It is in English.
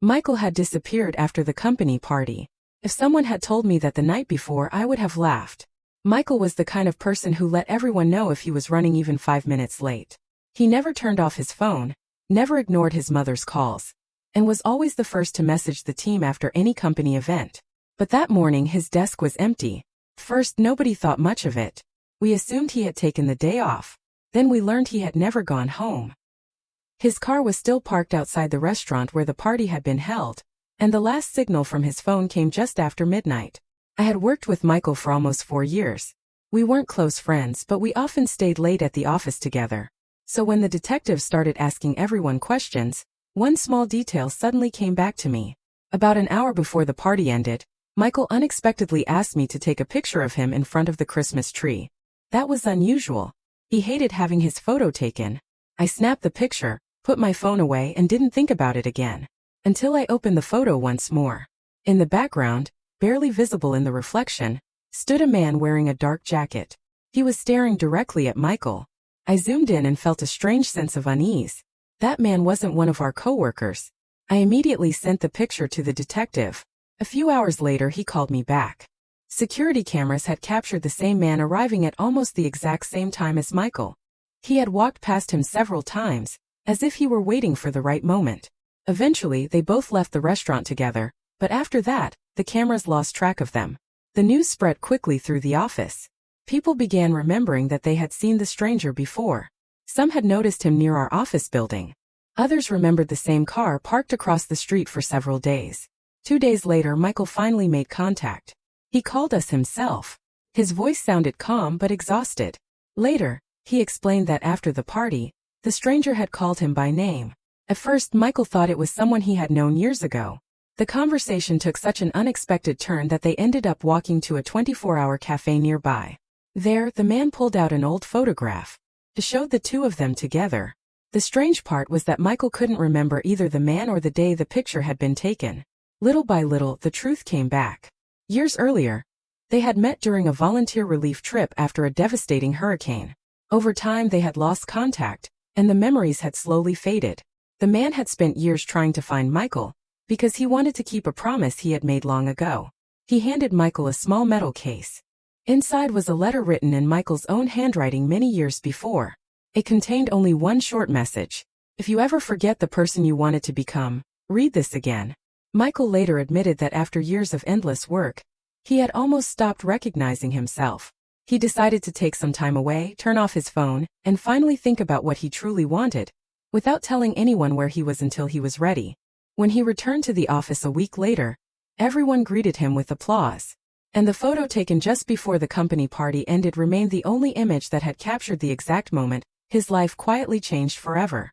Michael had disappeared after the company party. If someone had told me that the night before, I would have laughed. Michael was the kind of person who let everyone know if he was running even 5 minutes late. He never turned off his phone, never ignored his mother's calls, and was always the first to message the team after any company event. But that morning his desk was empty. First, nobody thought much of it. We assumed he had taken the day off. Then we learned he had never gone home. His car was still parked outside the restaurant where the party had been held, and the last signal from his phone came just after midnight. I had worked with Michael for almost 4 years. We weren't close friends, but we often stayed late at the office together. So when the detective started asking everyone questions, one small detail suddenly came back to me. About an hour before the party ended, Michael unexpectedly asked me to take a picture of him in front of the Christmas tree. That was unusual. He hated having his photo taken. I snapped the picture, put my phone away, and didn't think about it again. Until I opened the photo once more. In the background, barely visible in the reflection, stood a man wearing a dark jacket. He was staring directly at Michael. I zoomed in and felt a strange sense of unease. That man wasn't one of our coworkers. I immediately sent the picture to the detective. A few hours later he called me back. Security cameras had captured the same man arriving at almost the exact same time as Michael. He had walked past him several times, as if he were waiting for the right moment. Eventually they both left the restaurant together, but after that, the cameras lost track of them. The news spread quickly through the office. People began remembering that they had seen the stranger before. Some had noticed him near our office building. Others remembered the same car parked across the street for several days. 2 days later, Michael finally made contact. He called us himself. His voice sounded calm but exhausted. Later, he explained that after the party, the stranger had called him by name. At first, Michael thought it was someone he had known years ago. The conversation took such an unexpected turn that they ended up walking to a 24-hour cafe nearby. There, the man pulled out an old photograph. It showed the two of them together. The strange part was that Michael couldn't remember either the man or the day the picture had been taken. Little by little, the truth came back. Years earlier, they had met during a volunteer relief trip after a devastating hurricane. Over time they had lost contact, and the memories had slowly faded. The man had spent years trying to find Michael, because he wanted to keep a promise he had made long ago. He handed Michael a small metal case. Inside was a letter written in Michael's own handwriting many years before. It contained only one short message. If you ever forget the person you wanted to become, read this again. Michael later admitted that after years of endless work, he had almost stopped recognizing himself. He decided to take some time away, turn off his phone, and finally think about what he truly wanted, without telling anyone where he was until he was ready. When he returned to the office a week later, everyone greeted him with applause. And the photo taken just before the company party ended remained the only image that had captured the exact moment his life quietly changed forever.